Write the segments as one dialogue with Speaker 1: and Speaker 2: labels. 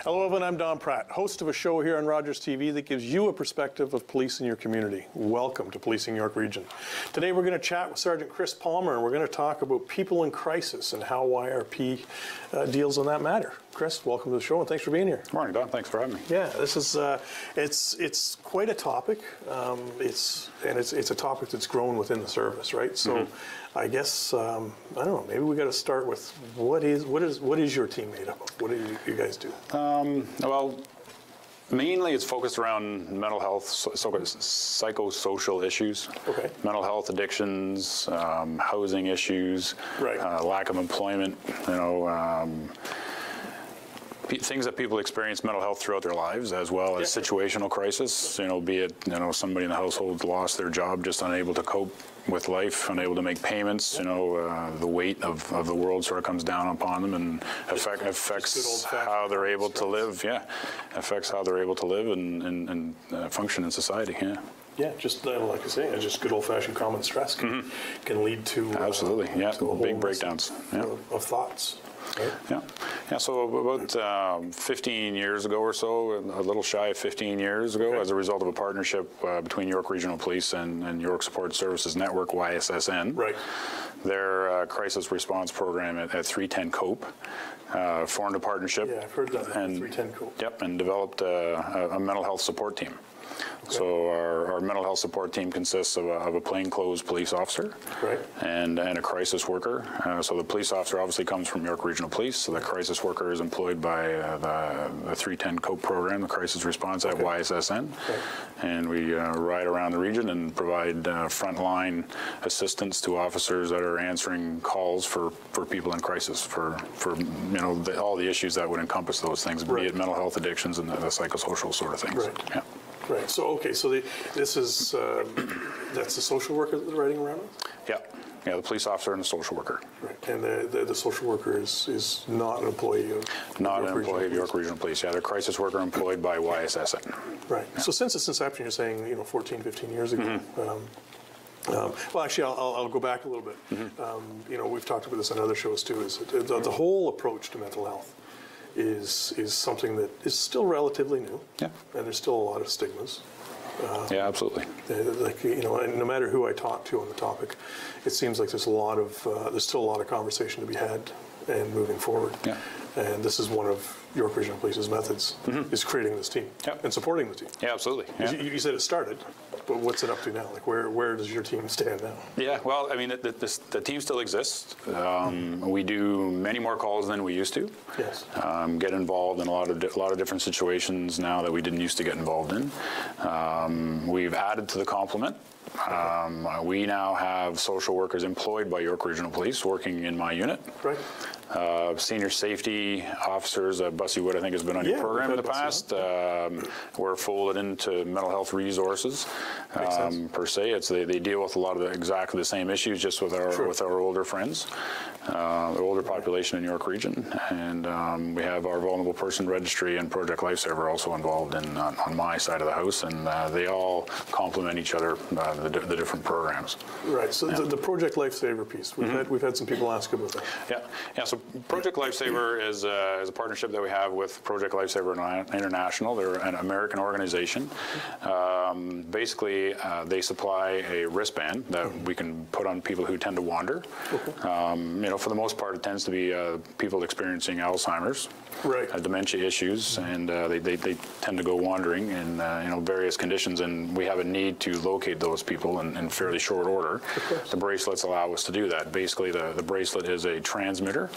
Speaker 1: Hello everyone, I'm Don Pratt, host of a show here on Rogers TV that gives you a perspective of police in your community. Welcome to Policing York Region. Today we're going to chat with Sergeant Chris Palmer, and we're going to talk about people in crisis and how YRP deals on that matter. Chris, welcome to the show and thanks for being here.
Speaker 2: Good morning, Don. Thanks for having me.
Speaker 1: Yeah, this is it's quite a topic. It's a topic that's grown within the service, right? So, I guess I don't know. Maybe we got to start with what is your team made up of? What do you guys do?
Speaker 2: Well, mainly it's focused around mental health, psychosocial issues.
Speaker 1: Okay.
Speaker 2: Mental health, addictions, housing issues,
Speaker 1: right.
Speaker 2: Lack of employment. Things that people experience mental health throughout their lives, as well as situational crisis. Be it somebody in the household lost their job, just unable to cope with life, unable to make payments. The weight of the world sort of comes down upon them and affects how they're able to live. Yeah, affects how they're able to live and function in society. Yeah.
Speaker 1: Yeah, just like I say, just good old-fashioned common stress can lead to
Speaker 2: absolutely,
Speaker 1: to
Speaker 2: big breakdowns
Speaker 1: of thoughts. Right?
Speaker 2: Yeah. So about 15 years ago or so, a little shy of 15 years ago, as a result of a partnership between York Regional Police and York Support Services Network, YSSN,
Speaker 1: right.
Speaker 2: Their crisis response program at 310 COPE formed a partnership.
Speaker 1: Yeah, I've heard that.
Speaker 2: And
Speaker 1: 310 COPE.
Speaker 2: Yep, and developed a mental health support team. Okay. So our mental health support team consists of a plainclothes police officer,
Speaker 1: right.
Speaker 2: and a crisis worker. So the police officer obviously comes from York Regional Police. So the crisis worker is employed by the 310 COPE program, the crisis response at YSSN. Right. And we ride around the region and provide frontline assistance to officers that are answering calls for people in crisis for all the issues that would encompass those things, be it mental health, addictions, and the psychosocial sort of things.
Speaker 1: Right.
Speaker 2: Yeah.
Speaker 1: Right. So this is that's the social worker that's riding around with?
Speaker 2: Yeah. Yeah, the police officer and the social worker.
Speaker 1: Right. And the social worker is not an employee of
Speaker 2: York Regional Police. Yeah, they're a crisis worker employed by YSSN.
Speaker 1: Right. Yeah. So since its inception, you're saying 14, 15 years ago. Well, actually, I'll go back a little bit. We've talked about this on other shows too. Is the whole approach to mental health is something that is still relatively new, and there's still a lot of stigmas.
Speaker 2: Yeah, absolutely.
Speaker 1: And no matter who I talk to on the topic, it seems like there's still a lot of conversation to be had and moving forward. Yeah. And this is one of York Regional Police's methods, is creating this team and supporting the team.
Speaker 2: Yeah, absolutely. Yeah.
Speaker 1: You said it started, but what's it up to now? Like, where does your team stand now? Yeah,
Speaker 2: well, I mean, the team still exists. We do many more calls than we used to.
Speaker 1: Yes.
Speaker 2: Get involved in a lot of different situations now that we didn't used to get involved in. We've added to the complement. We now have social workers employed by York Regional Police working in my unit. Right. Senior safety officers, Bussy Wood, I think, has been on your program in the past. We're folded into mental health resources per se. They deal with a lot of exactly the same issues, just with our older friends, the older population in York Region, and we have our vulnerable person registry and Project Lifesaver also involved on my side of the house, and they all complement each other, the different programs.
Speaker 1: Right. So the Project Lifesaver piece, we've had some people ask about that.
Speaker 2: Yeah. So Project Lifesaver is a partnership that we have with Project Lifesaver International. They're an American organization. Basically, they supply a wristband that we can put on people who tend to wander. Okay. For the most part, it tends to be people experiencing Alzheimer's, dementia issues, and they tend to go wandering in various conditions, and we have a need to locate those people in fairly short order. The bracelets allow us to do that. Basically, the bracelet is a transmitter.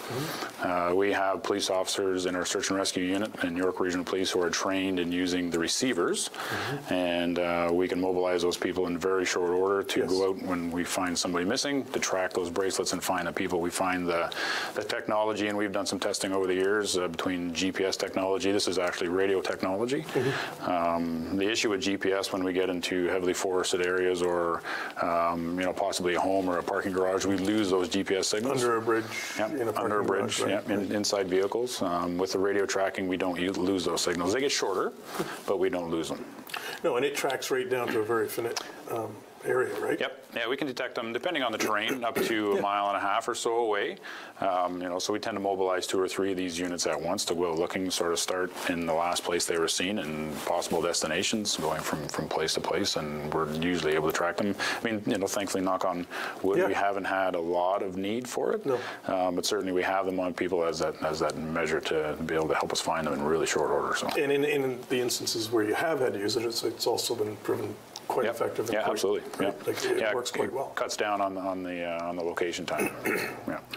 Speaker 2: We have police officers in our search and rescue unit in York Regional Police who are trained in using the receivers, and we can mobilize those people in very short order to go out when we find somebody missing, to track those bracelets and find the people. We find the technology, and we've done some testing over the years between GPS technology. This is actually radio technology. The issue with GPS when we get into heavily forested areas or possibly a home or a parking garage, we lose those GPS signals.
Speaker 1: Under a bridge.
Speaker 2: Under a bridge, inside vehicles. With the radio tracking, we don't lose those signals. They get shorter, but we don't lose them.
Speaker 1: No, and it tracks right down to a very finite area, right?
Speaker 2: Yep. Yeah, we can detect them depending on the terrain, up to a mile and a half or so away. So we tend to mobilize 2 or 3 of these units at once to go looking, sort of start in the last place they were seen and possible destinations, going from place to place, and we're usually able to track them. I mean, thankfully, knock on wood, we haven't had a lot of need for it.
Speaker 1: No.
Speaker 2: But certainly we have them on people as that measure to be able to help us find them in really short order. So.
Speaker 1: And in the instances where you have had to use it, it's also been proven quite effective. And
Speaker 2: absolutely.
Speaker 1: Right? Like it works quite well.
Speaker 2: Cuts down on the location time.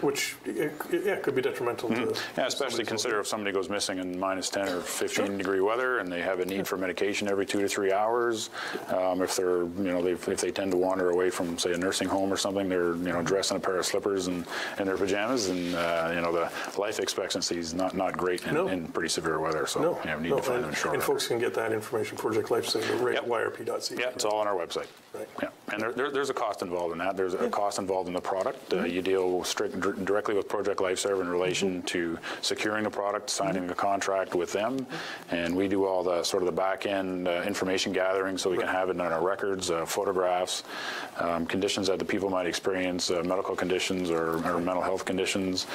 Speaker 1: Which could be detrimental to.
Speaker 2: Yeah, especially consider if somebody goes missing in minus 10 or 15 degree weather, and they have a need for medication every 2 to 3 hours. If they're if they tend to wander away from, say, a nursing home or something, they're dressed in a pair of slippers and their pajamas, and the life expectancy is not great in pretty severe weather. So need to find them in short.
Speaker 1: And folks can get that information, Project Lifesaver, right at yrp.ca.
Speaker 2: Yeah, it's all on our website.
Speaker 1: Right.
Speaker 2: Yeah, and there's a cost involved in that. There's a cost involved in the product. You deal directly with Project Lifesaver in relation to securing the product, signing a contract with them, and we do all the sort of the back end information gathering, so we can have it in our records, photographs, conditions that the people might experience, medical conditions or mental health conditions,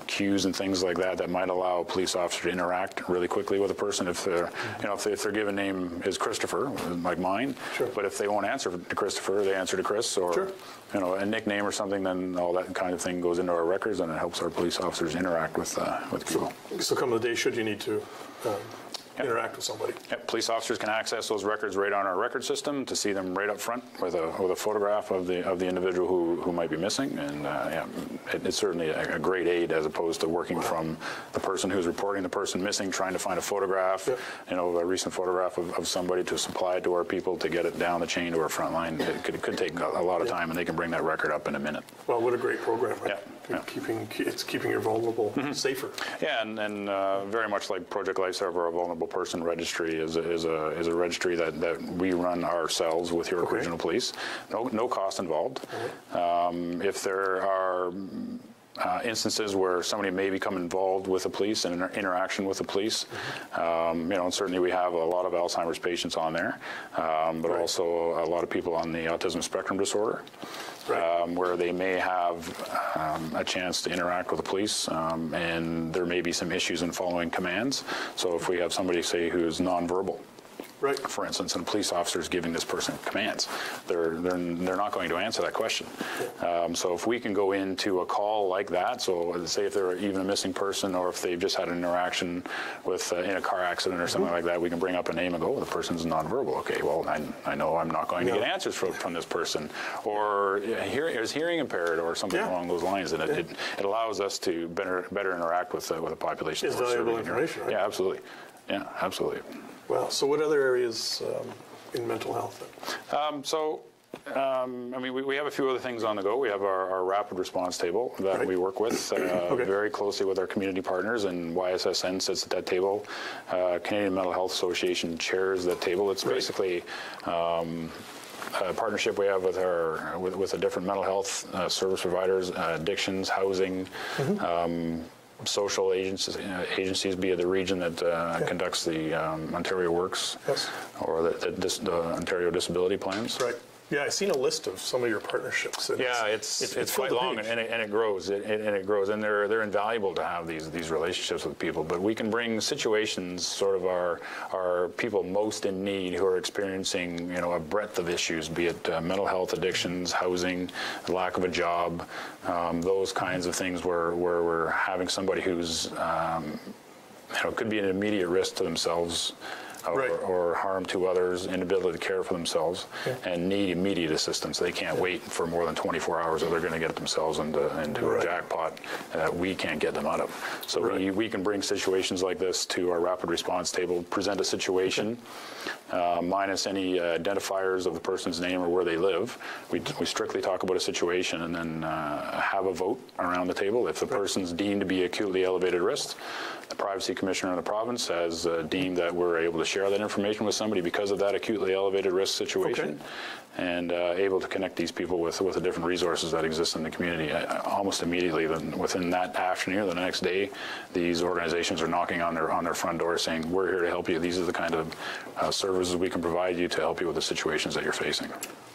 Speaker 2: cues and things like that might allow a police officer to interact really quickly with a person if they're if their given name is Christopher, like mine.
Speaker 1: Sure.
Speaker 2: But if they won't answer to Christopher, they answer to Chris, or a nickname or something, then all that kind of thing goes into our records, and it helps our police officers interact with people.
Speaker 1: So come the day, should you need to interact with somebody.
Speaker 2: Yep. Police officers can access those records right on our record system to see them right up front with a photograph of the individual who might be missing, and it's certainly a great aid as opposed to working from the person who's reporting the person missing, trying to find a photograph, a recent photograph of somebody to supply it to our people to get it down the chain to our front line. It could take a lot of time, and they can bring that record up in a minute.
Speaker 1: Well, what a great program, right?
Speaker 2: Yeah.
Speaker 1: It's keeping your vulnerable safer.
Speaker 2: Yeah, and very much like Project Lifesaver, a vulnerable person registry is a registry that we run ourselves with York Regional Police. No cost involved. If there are instances where somebody may become involved with the police and interaction with the police, and certainly we have a lot of Alzheimer's patients on there, but also a lot of people on the autism spectrum disorder. Where they may have a chance to interact with the police, and there may be some issues in following commands. So if we have somebody, say, who's nonverbal, for instance, and a police officer is giving this person commands, they're not going to answer that question. So if we can go into a call like that, so say if they're even a missing person, or if they've just had an interaction with in a car accident or something like that, we can bring up a name and go, oh, the person's nonverbal. Okay, well, I know I'm not going to get answers from this person, or is hearing impaired, or something along those lines, and it allows us to better interact with the population.
Speaker 1: It's valuable information, right?
Speaker 2: Yeah, absolutely. Yeah, absolutely.
Speaker 1: Well, so what other areas in mental health?
Speaker 2: We have a few other things on the go. We have our rapid response table that we work with very closely with our community partners, and YSSN sits at that table. Canadian Mental Health Association chairs that table. It's basically a partnership we have with the different mental health service providers, addictions, housing, social agencies, be it the region that conducts the Ontario Works or the Ontario Disability Plans.
Speaker 1: Right. Yeah, I've seen a list of some of your partnerships.
Speaker 2: Yeah, it's quite long, and it grows, it grows, and they're invaluable to have these relationships with people. But we can bring situations, sort of our people most in need who are experiencing, a breadth of issues, be it mental health, addictions, housing, lack of a job, those kinds of things where we're having somebody who's, could be an immediate risk to themselves. Or harm to others, inability to care for themselves, and need immediate assistance. They can't wait for more than 24 hours, or they're going to get themselves into a jackpot that we can't get them out of. So we can bring situations like this to our rapid response table, present a situation, minus any identifiers of the person's name or where they live. We strictly talk about a situation, and then have a vote around the table. If the person's deemed to be acutely elevated risk, the Privacy Commissioner in the province has deemed that we're able to share that information with somebody because of that acutely elevated risk situation, and able to connect these people with the different resources that exist in the community. Almost immediately, within that afternoon or the next day, these organizations are knocking on their front door saying, we're here to help you. These are the kind of services we can provide you to help you with the situations that you're facing.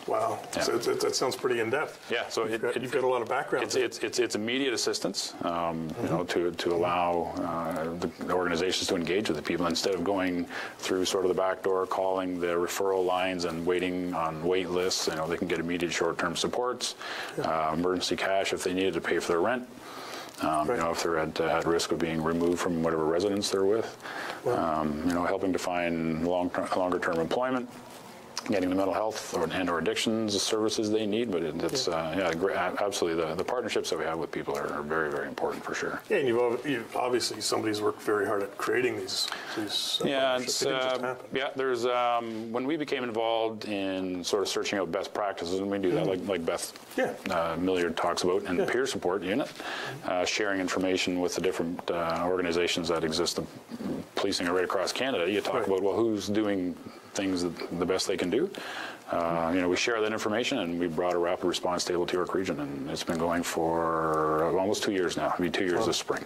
Speaker 1: Wow,
Speaker 2: Yeah.
Speaker 1: so that sounds pretty in-depth.
Speaker 2: Yeah, so
Speaker 1: You've got a lot of background.
Speaker 2: It's immediate assistance, you know, to allow the organizations to engage with the people instead of going through sort of the back door, calling the referral lines and waiting on wait lists. You know, they can get immediate short-term supports, emergency cash if they needed to pay for their rent. You know, if they're at risk of being removed from whatever residence they're with. You know, helping to find longer-term employment, getting the mental health or addictions services they need, but it's absolutely the partnerships that we have with people are very, very important for sure.
Speaker 1: Yeah, and you've obviously somebody's worked very hard at creating these
Speaker 2: yeah,
Speaker 1: partnerships. They didn't just happen.
Speaker 2: yeah. There's when we became involved in sort of searching out best practices, and we do that like Beth Milliard talks about, and the peer support unit, sharing information with the different organizations that exist, policing right across Canada. You talk about, well, who's doing things the best they can do. You know, we share that information, and we brought a rapid response table to York Region, and it's been going for almost 2 years now. It'll be 2 years this spring.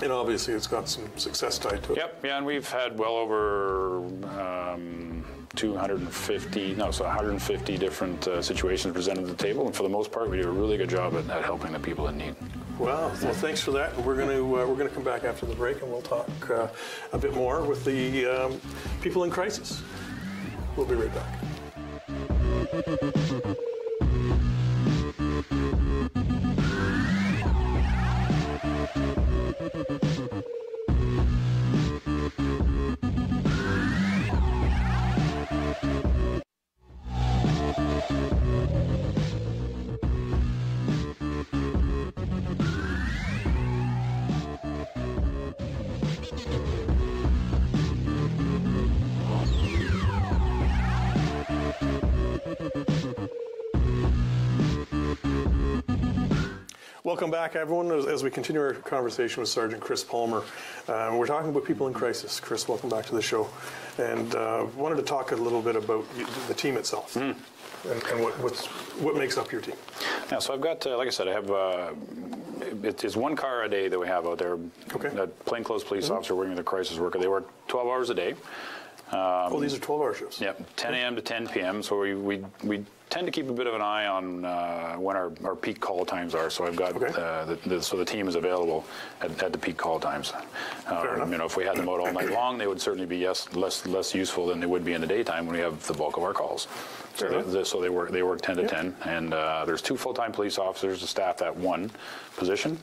Speaker 1: And obviously, it's got some success tied to it.
Speaker 2: Yep, yeah, and we've had well over 150 different situations presented at the table, and for the most part, we do a really good job at helping the people in need.
Speaker 1: Well, thanks for that. And we're going to come back after the break, and we'll talk a bit more with the people in crisis. We'll be right back. Welcome back, everyone, as we continue our conversation with Sergeant Chris Palmer. We're talking about people in crisis. Chris, welcome back to the show. And wanted to talk a little bit about the team itself and what makes up your team.
Speaker 2: Yeah, so I've got, like I said, I have, it's one car a day that we have out there.
Speaker 1: Okay.
Speaker 2: A plainclothes police officer working with a crisis worker. They work 12 hours a day.
Speaker 1: Oh, these are 12-hour shifts.
Speaker 2: Yep, 10 a.m. to 10 p.m. So we tend to keep a bit of an eye on when our peak call times are. So I've got so the team is available at the peak call times. You know, if we had them out all night long, they would certainly be less useful than they would be in the daytime when we have the bulk of our calls. So they work 10 to 10, and there's 2 full-time police officers to staff that one position,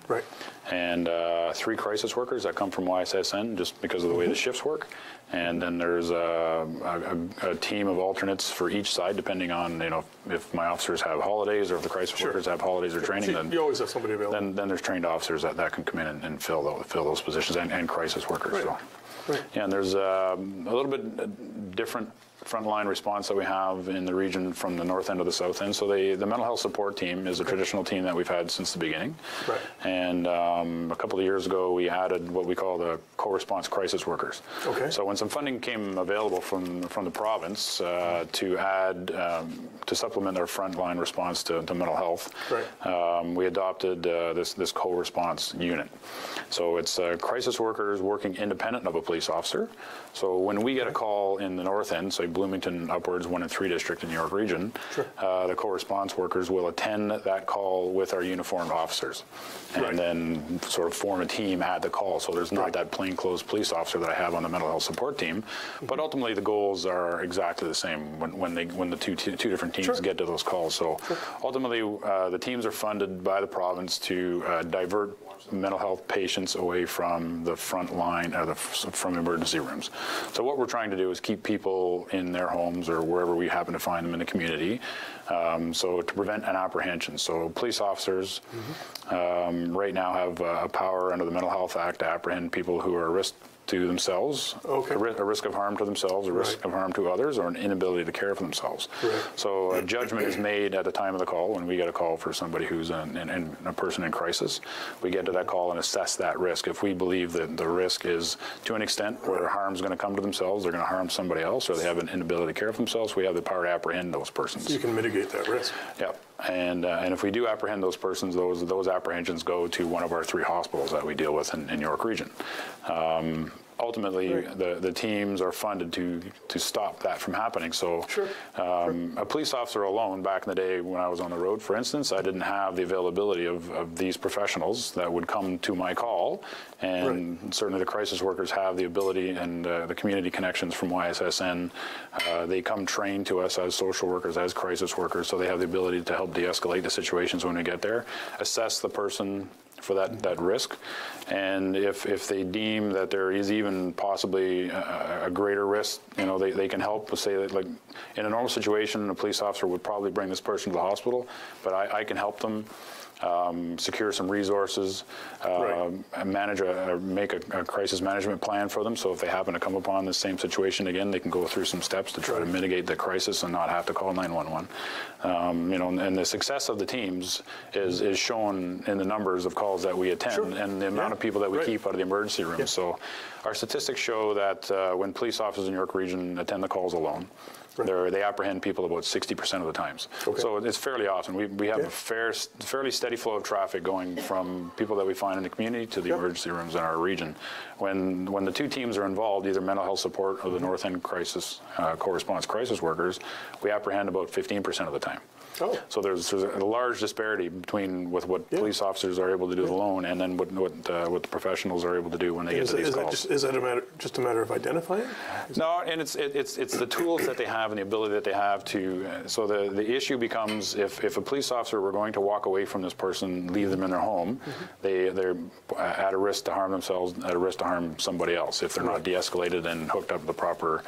Speaker 2: and 3 crisis workers that come from YSSN just because of the way the shifts work. And then there's a team of alternates for each side, depending on, you know, if my officers have holidays or if the crisis workers have holidays or training. Then
Speaker 1: you always have somebody available. Then
Speaker 2: there's trained officers that can come in and fill those positions, and crisis workers. So. Yeah, and there's a little bit different frontline response that we have in the region from the north end to the south end. So the mental health support team is a traditional team that we've had since the beginning. And a couple of years ago, we added what we call the co-response crisis workers. So when some funding came available from the province to add, to supplement our frontline response to mental health, we adopted this co-response unit. So it's crisis workers working independent of a police officer. So when we get a call in the north end, say Bloomington upwards, 1 and 3 district in the York region, the co-response workers will attend that call with our uniformed officers and then sort of form a team at the call. So there's not that plainclothes police officer that I have on the mental health support team, but ultimately the goals are exactly the same when the two different teams get to those calls. So ultimately the teams are funded by the province to divert mental health patients away from the front line or from emergency rooms. So what we're trying to do is keep people in their homes or wherever we happen to find them in the community, so to prevent an apprehension. So police officers right now have a power under the Mental Health Act to apprehend people who are at risk to themselves, a risk of harm to themselves, a risk of harm to others, or an inability to care for themselves. So a judgment is made at the time of the call. When we get a call for somebody who's a person in crisis, we get to that call and assess that risk. If we believe that the risk is to an extent where harm's going to come to themselves, they're going to harm somebody else, or they have an inability to care for themselves, we have the power to apprehend those persons.
Speaker 1: So you can mitigate that risk.
Speaker 2: Yep. And if we do apprehend those persons, those apprehensions go to one of our 3 hospitals that we deal with in York region. ultimately the teams are funded to stop that from happening. So a police officer alone, back in the day when I was on the road, for instance, I didn't have the availability of these professionals that would come to my call, and certainly the crisis workers have the ability and the community connections from YSSN. They come trained to us as social workers, as crisis workers, so they have the ability to help de-escalate the situations when we get there, assess the person for that risk, and if they deem that there is even possibly a greater risk, they can help. Say that, like, in a normal situation, a police officer would probably bring this person to the hospital, but I can help them secure some resources, manage make a crisis management plan for them. So if they happen to come upon the same situation again, they can go through some steps to try to mitigate the crisis and not have to call 911. And the success of the teams is shown in the numbers of calls that we attend and the amount of people that we keep out of the emergency room. So our statistics show that when police officers in York Region attend the calls alone, they apprehend people about 60% of the times. So it's fairly often. We have a fairly steady flow of traffic going from people that we find in the community to the emergency rooms in our region. When the two teams are involved, either mental health support or the North End crisis co-response crisis workers, we apprehend about 15% of the time. So there's a large disparity between what police officers are able to do alone, and then what the professionals are able to do when they get to these calls.
Speaker 1: Is that just a matter of identifying?
Speaker 2: No, and it's the tools that they have and the ability that they have to. So the issue becomes if a police officer were going to walk away from this person, leave them in their home, they're at a risk to harm themselves, at a risk to harm somebody else if they're not de-escalated and hooked up with the proper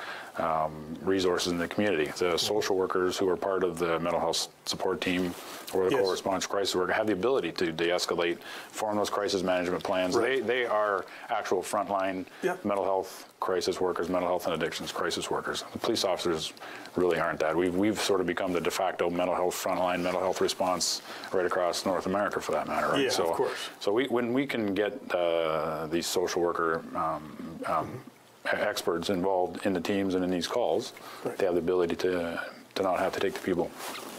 Speaker 2: resources in the community. The social workers who are part of the mental health support team or the co-response crisis worker have the ability to de-escalate, form those crisis management plans. They are actual frontline mental health crisis workers, mental health and addictions crisis workers. The police officers really aren't that. We've sort of become the de facto mental health frontline, mental health response right across North America, for that matter. Right?
Speaker 1: Yeah, of course.
Speaker 2: So when we can get these social worker experts involved in the teams and in these calls, they have the ability to not have to take the people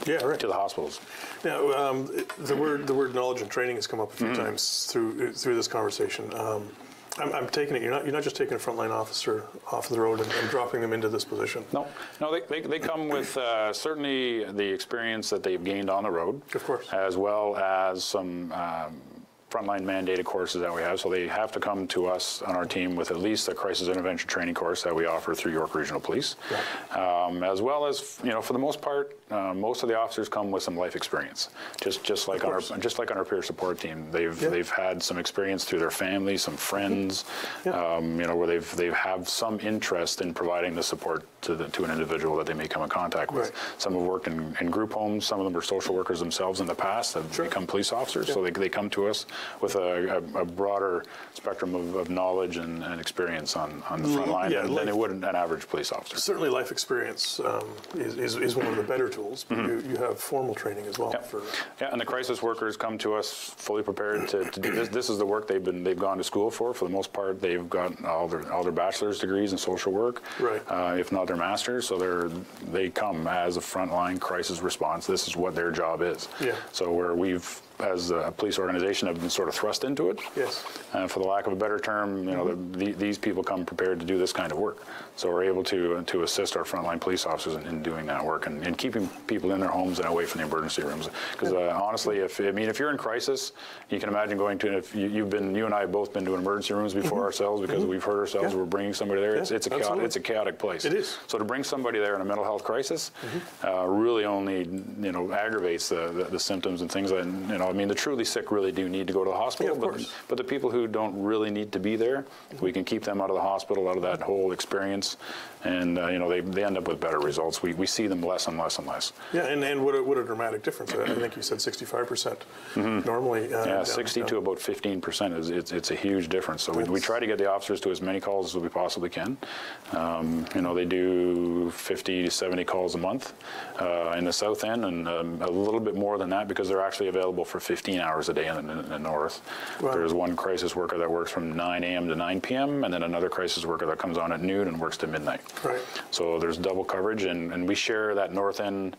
Speaker 2: to the hospitals.
Speaker 1: Now, the word knowledge and training has come up a few times through this conversation. I'm taking it you're not just taking a frontline officer off the road and dropping them into this position.
Speaker 2: No, they come with certainly the experience that they've gained on the road,
Speaker 1: of course,
Speaker 2: as well as some frontline mandated courses that we have. So they have to come to us on our team with at least a crisis intervention training course that we offer through York Regional Police, as well as, for the most part, most of the officers come with some life experience. Just like on our peer support team, they've had some experience through their family, some friends, where they've have some interest in providing the support to an individual that they may come in contact with. Some have worked in group homes. Some of them are social workers themselves in the past, have become police officers. So they come to us with a broader spectrum of knowledge and experience on the front line than they would an average police officer.
Speaker 1: Certainly life experience is one of the better tools, but you have formal training as well.
Speaker 2: And the crisis workers come to us fully prepared to do this. This is the work they've gone to school for. For the most part, they've got all their bachelor's degrees in social work, if not their master's. So they come as a frontline crisis response. This is what their job is. So where we've, as a police organization, have been sort of thrust into it. For the lack of a better term, these people come prepared to do this kind of work. So we're able to assist our frontline police officers in doing that work and keeping people in their homes and away from the emergency rooms. Because honestly, if you're in crisis, you can imagine going to. If you and I have both been to emergency rooms before ourselves, because we've hurt ourselves. We're bringing somebody there. It's a chaotic place.
Speaker 1: It is.
Speaker 2: So to bring somebody there in a mental health crisis really only aggravates the symptoms and things. The truly sick really do need to go to the hospital, but the people who don't really need to be there, we can keep them out of the hospital, out of that whole experience, and they end up with better results. We see them less and less and less.
Speaker 1: And what a dramatic difference. I think you said 65% normally.
Speaker 2: 60 to about 15%. It's a huge difference. So we try to get the officers to as many calls as we possibly can. They do 50 to 70 calls a month in the South End, and a little bit more than that because they're actually available for 15 hours a day in the North. There's one crisis worker that works from 9 a.m. to 9 p.m. and then another crisis worker that comes on at noon and works to midnight. So there's double coverage, and we share that North End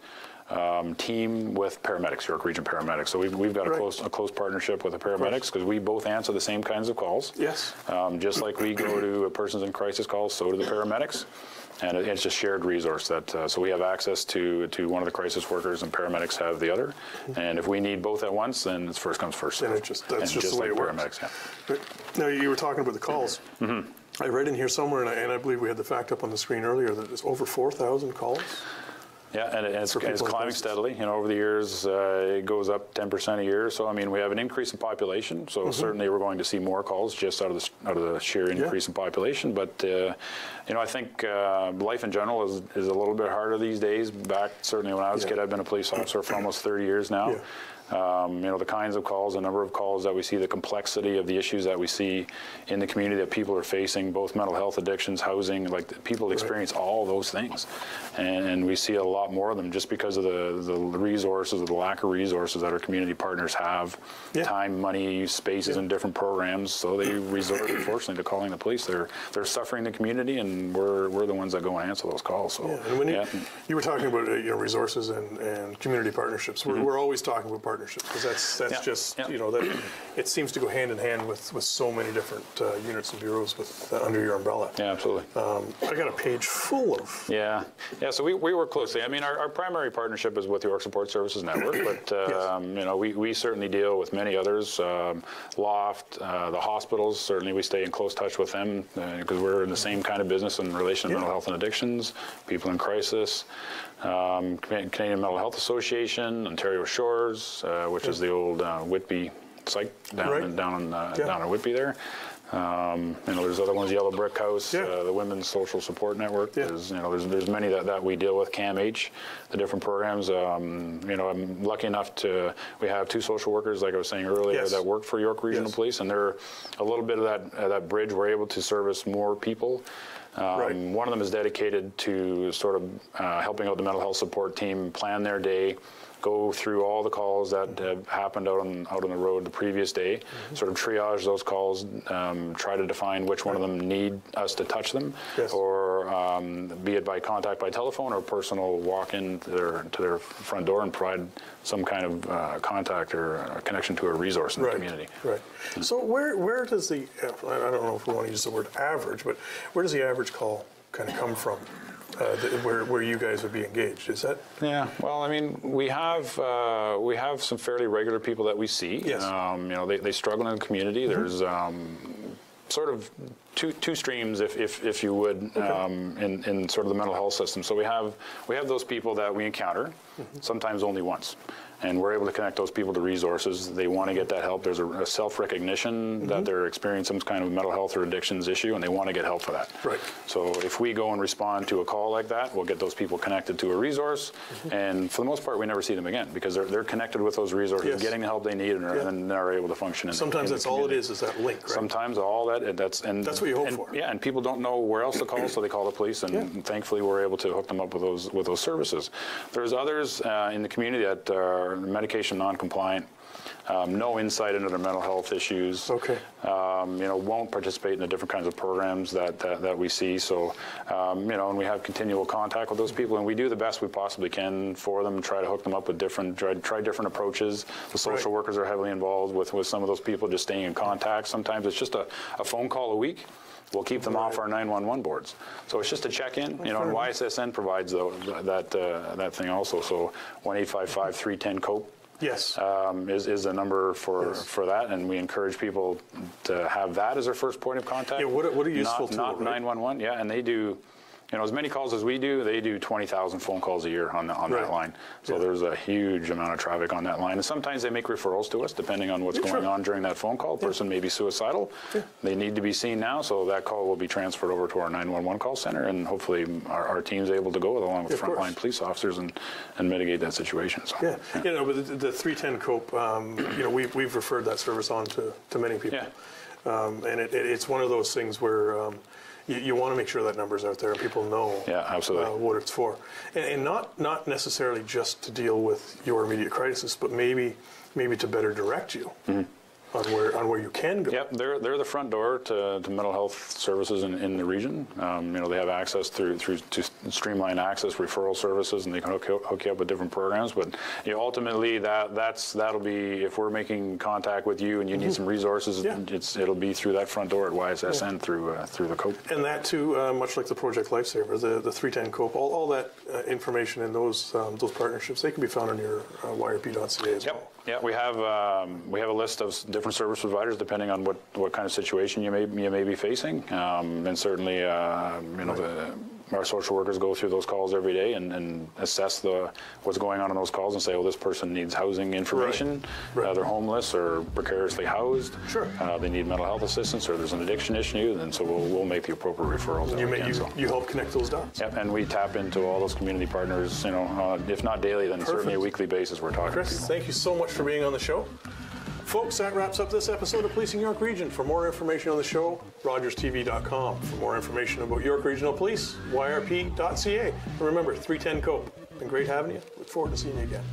Speaker 2: team with paramedics, York Region paramedics. So we've got a close partnership with the paramedics because we both answer the same kinds of calls.
Speaker 1: Yes.
Speaker 2: Just like we go to a persons in crisis calls, so do the paramedics. And it's a shared resource that, so we have access to one of the crisis workers and paramedics have the other. And if we need both at once, then it's first comes first.
Speaker 1: And that's just the way it works.
Speaker 2: Paramedics, yeah.
Speaker 1: But now you were talking about the calls. I read in here somewhere, and I believe we had the fact up on the screen earlier, that it's over 4,000 calls.
Speaker 2: Yeah, and it's climbing steadily. You know, over the years, it goes up 10% a year. So I mean, we have an increase in population. So certainly, we're going to see more calls just out of the sheer increase in population. But you know, I think life in general is a little bit harder these days. Back certainly when I was a kid, I've been a police officer for almost 30 years now.
Speaker 1: Yeah.
Speaker 2: You know, the kinds of calls, the number of calls that we see, the complexity of the issues that we see in the community that people are facing, both mental health addictions, housing, like people experience all those things. And we see a lot more of them just because of the resources, or the lack of resources that our community partners have, time, money, spaces in different programs. So they resort, unfortunately, to calling the police. They're suffering the community, and we're the ones that go and answer those calls. So,
Speaker 1: and when you were talking about you know, resources and community partnerships, we're always talking about partnerships, because that's just you know, that it seems to go hand in hand with so many different units and bureaus with under your umbrella.
Speaker 2: Yeah, absolutely.
Speaker 1: I got a page full of
Speaker 2: so we work closely. I mean, our primary partnership is with the York Support Services Network, but you know, we certainly deal with many others. Loft, the hospitals, certainly we stay in close touch with them because we're in the same kind of business in relation to mental health and addictions, people in crisis. Canadian Mental Health Association, Ontario Shores, which is the old Whitby site down in Whitby there. You know, there's other ones, Yellow Brick House, the Women's Social Support Network. There's, you know, there's many that we deal with. CAMH, the different programs. You know, I'm lucky enough we have 2 social workers, like I was saying earlier, that work for York Regional Police, and they're a little bit of that bridge. We're able to service more people. One of them is dedicated to sort of helping out the mental health support team plan their day, go through all the calls that have happened out on the road the previous day, sort of triage those calls, try to define which one of them need us to touch them, or be it by contact by telephone or personal walk-in to their front door and provide some kind of contact or a connection to a resource in the community. Right.
Speaker 1: So where does the, I don't know if we want to use the word average, but where does the average call kind of come from? Where you guys would be engaged, is that?
Speaker 2: Yeah, well, I mean, we have some fairly regular people that we see.
Speaker 1: Yes.
Speaker 2: You know, they struggle in the community. There's sort of two streams, if you would, in sort of the mental health system. So we have those people that we encounter, sometimes only once. And we're able to connect those people to resources. They want to get that help. There's a self-recognition that they're experiencing some kind of mental health or addictions issue, and they want to get help for that. Right. So if we go and respond to a call like that, we'll get those people connected to a resource, and for the most part, we never see them again because they're connected with those resources, getting the help they need, and they're able to function.
Speaker 1: Sometimes that's all it is that link, right?
Speaker 2: Sometimes all that's what
Speaker 1: you hope for.
Speaker 2: Yeah, and people don't know where else to call, so they call the police, and thankfully we're able to hook them up with those services. There's others in the community that are medication non-compliant, no insight into their mental health issues. You know, won't participate in the different kinds of programs that we see. So, you know, and we have continual contact with those people, and we do the best we possibly can for them. Try to hook them up with try different approaches. The social workers are heavily involved with some of those people, just staying in contact. Sometimes it's just a phone call a week. We'll keep them off our 911 boards. So it's just a check-in, you know, and YSSN provides that thing also. So 1-855-310-COPE.
Speaker 1: Yes.
Speaker 2: Is a number for that, and we encourage people to have that as their first point of contact.
Speaker 1: Yeah, what a useful tool.
Speaker 2: Not 911, and they do, you know, as many calls as we do, they do 20,000 phone calls a year on that line. So there's a huge amount of traffic on that line. And sometimes they make referrals to us depending on what's going on during that phone call. The person may be suicidal. They need to be seen now, so that call will be transferred over to our 911 call center, and hopefully our team's able to go along with frontline police officers and mitigate that situation. So,
Speaker 1: you know, but the 310 COPE, you know, we've referred that service on to many people. And it's one of those things where you want to make sure that number's out there and people know what it's for. And not necessarily just to deal with your immediate crisis, but maybe to better direct you on where you can go.
Speaker 2: Yep, they're the front door to mental health services in the region. They have access to streamline access referral services, and they can hook you up with different programs. But ultimately, that'll be, if we're making contact with you and you need some resources, it'll be through that front door at YSS and through the COPE.
Speaker 1: And that too, much like the Project Lifesaver, the 310 COPE, all that information and those partnerships, they can be found on your yrp.ca as well.
Speaker 2: Yeah, we have a list of different service providers depending on what kind of situation you may be facing, and certainly our social workers go through those calls every day and assess what's going on in those calls and say, well, this person needs housing information, they're homeless or precariously housed, they need mental health assistance, or there's an addiction issue, and so we'll make the appropriate referrals.
Speaker 1: You help connect those dots.
Speaker 2: Yep, and we tap into all those community partners, if not daily, then certainly a weekly basis we're talking
Speaker 1: Chris,
Speaker 2: to people.
Speaker 1: thank you so much for being on the show. Folks, that wraps up this episode of Policing York Region. For more information on the show, rogerstv.com. For more information about York Regional Police, yrp.ca. And remember, 310 COPE. Been great having you. Look forward to seeing you again.